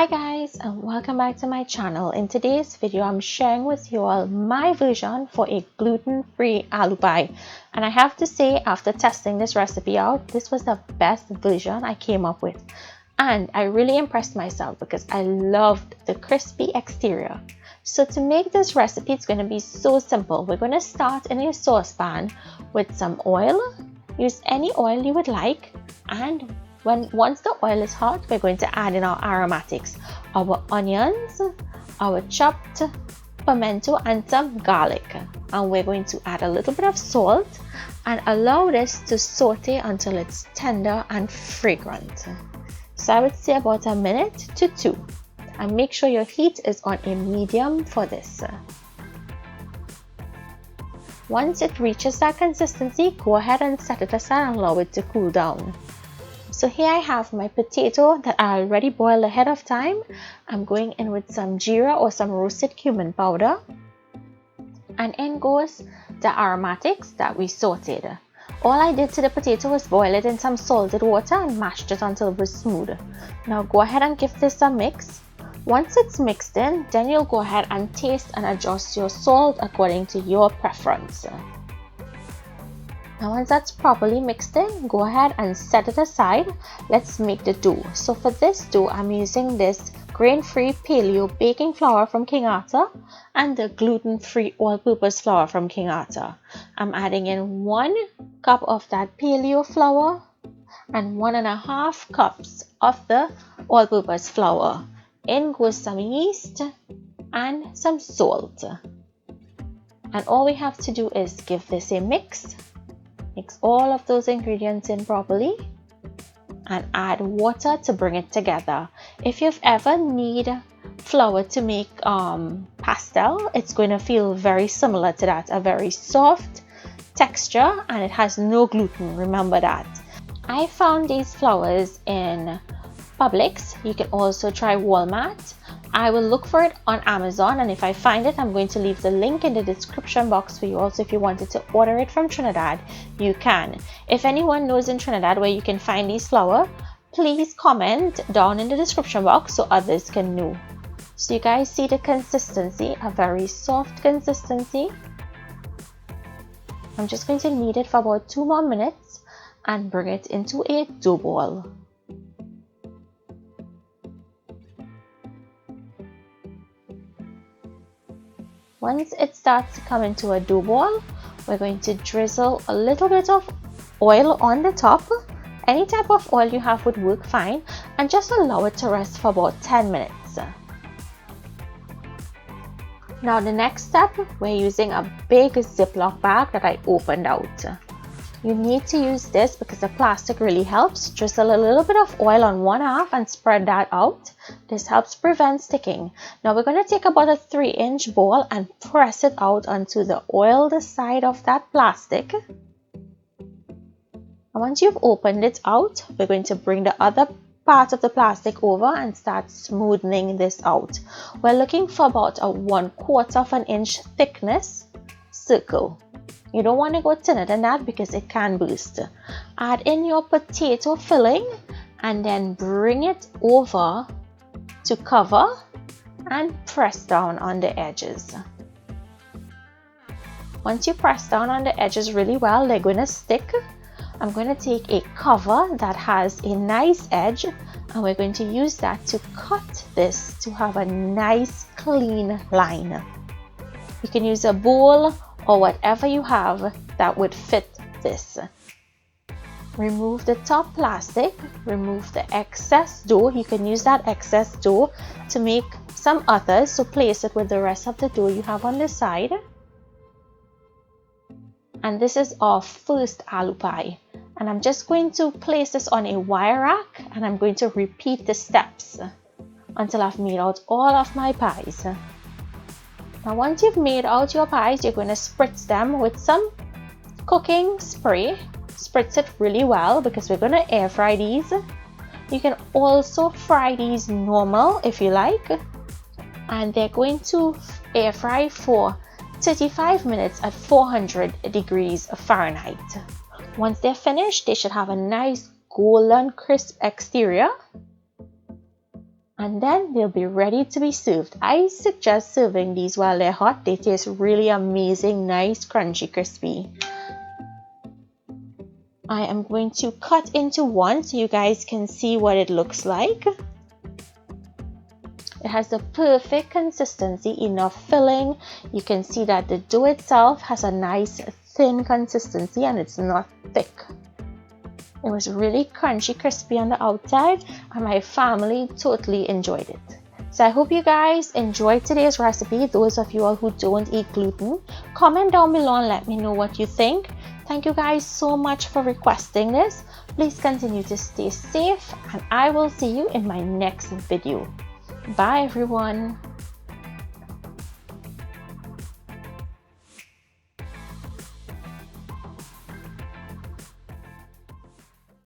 Hi guys, and welcome back to my channel. In today's video I'm sharing with you all my version for a gluten-free aloo pie, and I have to say, after testing this recipe out, this was the best version I came up with, and I really impressed myself because I loved the crispy exterior. So to make this recipe, it's going to be so simple. We're going to start in a saucepan with some oil. Use any oil you would like, and once the oil is hot, we're going to add in our aromatics, our onions, our chopped pimento, and some garlic. And we're going to add a little bit of salt and allow this to saute until it's tender and fragrant. So I would say about a minute to 2. And make sure your heat is on a medium for this. Once it reaches that consistency, go ahead and set it aside and allow it to cool down. So here I have my potato that I already boiled ahead of time. I'm going in with some geera or some roasted cumin powder. And in goes the aromatics that we sauteed. All I did to the potato was boil it in some salted water and mashed it until it was smooth. Now go ahead and give this a mix. Once it's mixed in, then you'll go ahead and taste and adjust your salt according to your preference. Now once that's properly mixed in, go ahead and set it aside. Let's make the dough. So for this dough, I'm using this grain-free paleo baking flour from King Arthur and the gluten-free all-purpose flour from King Arthur. I'm adding in 1 cup of that paleo flour and 1.5 cups of the all-purpose flour. In goes some yeast and some salt. And all we have to do is give this a mix. Mix all of those ingredients in properly and add water to bring it together. If you've ever need flour to make pastel, it's going to feel very similar to that. A very soft texture, and it has no gluten. Remember that. I found these flours in Publix. You can also try Walmart. I will look for it on Amazon, and if I find it, I'm going to leave the link in the description box for you. Also, if you wanted to order it from Trinidad, you can. If anyone knows in Trinidad where you can find these flour, please comment down in the description box so others can know. So you guys see the consistency, a very soft consistency. I'm just going to knead it for about 2 more minutes and bring it into a dough ball. Once it starts to come into a dough ball, we're going to drizzle a little bit of oil on the top. Any type of oil you have would work fine, and just allow it to rest for about 10 minutes. Now the next step, we're using a big Ziploc bag that I opened out. You need to use this because the plastic really helps. Drizzle a little bit of oil on one half and spread that out. This helps prevent sticking. Now we're going to take about a 3-inch ball and press it out onto the oiled side of that plastic. And once you've opened it out, we're going to bring the other part of the plastic over and start smoothing this out. We're looking for about a 1/4 inch thickness circle. You don't want to go thinner than that because it can burst. Add in your potato filling and then bring it over to cover and press down on the edges. Once you press down on the edges really well, they're going to stick. I'm going to take a cover that has a nice edge, and we're going to use that to cut this to have a nice clean line. You can use a bowl or whatever you have that would fit this. Remove the top plastic, remove the excess dough. You can use that excess dough to make some others, so place it with the rest of the dough you have on the side. And this is our first aloo pie, and I'm just going to place this on a wire rack, and I'm going to repeat the steps until I've made out all of my pies. Now once you've made out your pies, you're going to spritz them with some cooking spray. Spritz it really well because we're going to air fry these. You can also fry these normal if you like, and they're going to air fry for 35 minutes at 400 degrees Fahrenheit. Once they're finished, they should have a nice golden crisp exterior. and then they'll be ready to be served. I suggest serving these while they're hot. They taste really amazing, nice, crunchy, crispy. I am going to cut into one so you guys can see what it looks like. It has the perfect consistency, enough filling. You can see that the dough itself has a nice thin consistency and it's not thick. It was really crunchy, crispy on the outside, and my family totally enjoyed it. So I hope you guys enjoyed today's recipe. Those of you all who don't eat gluten, comment down below and let me know what you think. Thank you guys so much for requesting this. Please continue to stay safe, and I will see you in my next video. Bye everyone.